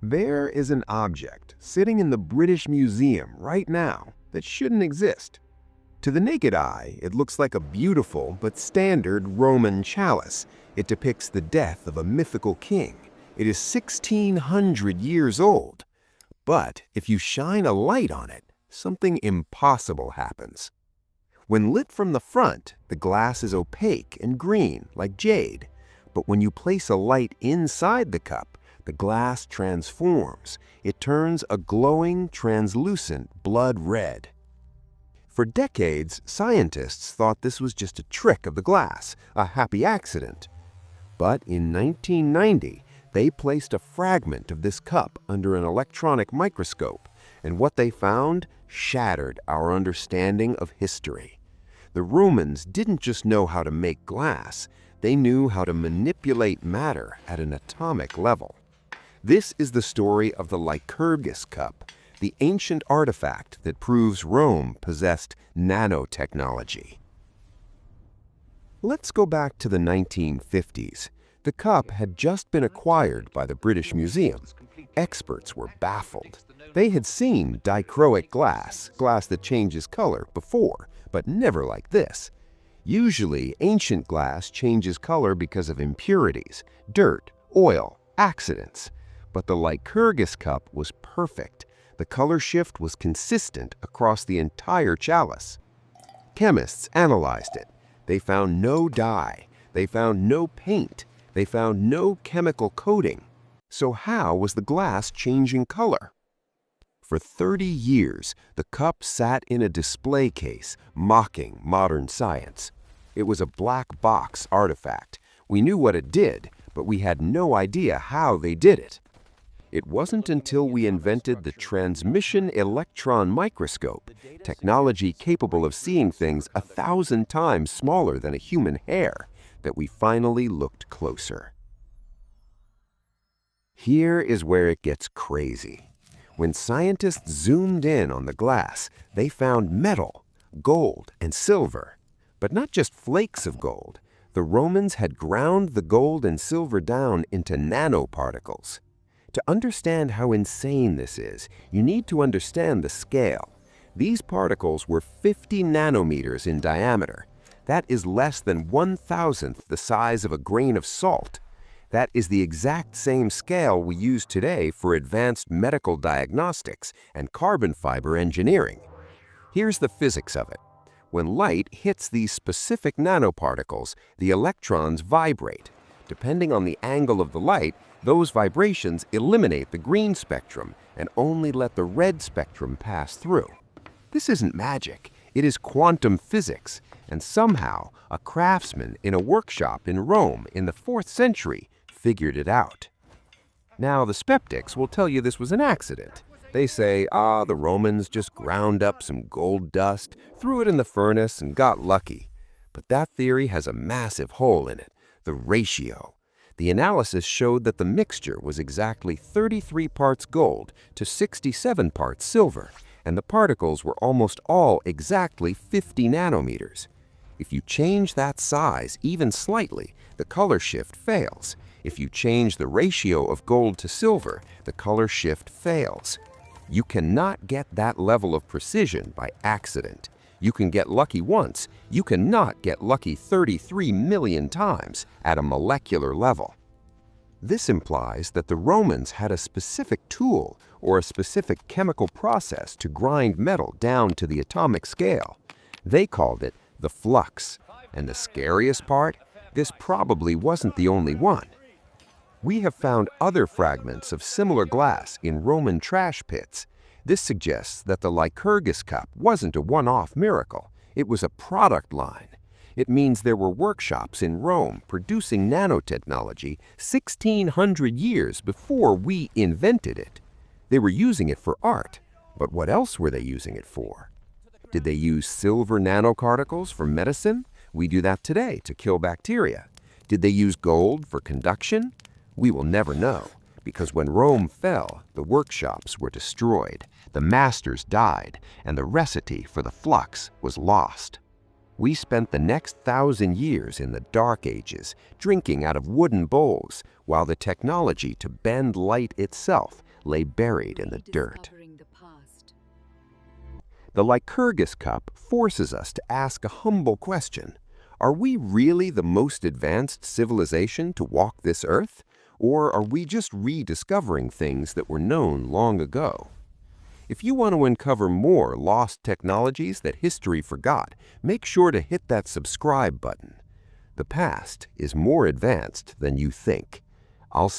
There is an object sitting in the British Museum right now that shouldn't exist. To the naked eye, it looks like a beautiful but standard Roman chalice. It depicts the death of a mythical king. It is 1600 years old. But if you shine a light on it, something impossible happens. When lit from the front, the glass is opaque and green, like jade. But when you place a light inside the cup, the glass transforms. It turns a glowing, translucent blood red. For decades, scientists thought this was just a trick of the glass, a happy accident. But in 1990, they placed a fragment of this cup under an electronic microscope, and what they found shattered our understanding of history. The Romans didn't just know how to make glass, they knew how to manipulate matter at an atomic level. This is the story of the Lycurgus Cup, the ancient artifact that proves Rome possessed nanotechnology. Let's go back to the 1950s. The cup had just been acquired by the British Museum. Experts were baffled. They had seen dichroic glass that changes color, before, but never like this. Usually, ancient glass changes color because of impurities, dirt, oil, accidents. But the Lycurgus Cup was perfect. The color shift was consistent across the entire chalice. Chemists analyzed it. They found no dye. They found no paint. They found no chemical coating. So how was the glass changing color? For 30 years, the cup sat in a display case, mocking modern science. It was a black box artifact. We knew what it did, but we had no idea how they did it. It wasn't until we invented the transmission electron microscope, technology capable of seeing things 1,000 times smaller than a human hair, that we finally looked closer. Here is where it gets crazy. When scientists zoomed in on the glass, they found metal, gold, and silver. But not just flakes of gold. The Romans had ground the gold and silver down into nanoparticles. To understand how insane this is, you need to understand the scale. These particles were 50 nanometers in diameter. That is less than 1,000th the size of a grain of salt. That is the exact same scale we use today for advanced medical diagnostics and carbon fiber engineering. Here's the physics of it. When light hits these specific nanoparticles, the electrons vibrate. Depending on the angle of the light, those vibrations eliminate the green spectrum and only let the red spectrum pass through. This isn't magic, it is quantum physics, and somehow a craftsman in a workshop in Rome in the 4th century figured it out. Now, the skeptics will tell you this was an accident. They say, the Romans just ground up some gold dust, threw it in the furnace, and got lucky. But that theory has a massive hole in it, the ratio. The analysis showed that the mixture was exactly 33 parts gold to 67 parts silver, and the particles were almost all exactly 50 nanometers. If you change that size even slightly, the color shift fails. If you change the ratio of gold to silver, the color shift fails. You cannot get that level of precision by accident. You can get lucky once. You cannot get lucky 33 million times at a molecular level. This implies that the Romans had a specific tool or a specific chemical process to grind metal down to the atomic scale. They called it the flux. And the scariest part, this probably wasn't the only one. We have found other fragments of similar glass in Roman trash pits. This suggests that the Lycurgus Cup wasn't a one-off miracle. It was a product line. It means there were workshops in Rome producing nanotechnology 1,600 years before we invented it. They were using it for art, but what else were they using it for? Did they use silver nanoparticles for medicine? We do that today to kill bacteria. Did they use gold for conduction? We will never know, because when Rome fell, the workshops were destroyed, the masters died, and the recipe for the flux was lost. We spent the next 1,000 years in the Dark Ages, drinking out of wooden bowls, while the technology to bend light itself lay buried in the dirt. Rediscovering the past. The Lycurgus Cup forces us to ask a humble question. Are we really the most advanced civilization to walk this earth? Or are we just rediscovering things that were known long ago? If you want to uncover more lost technologies that history forgot, make sure to hit that subscribe button. The past is more advanced than you think. I'll see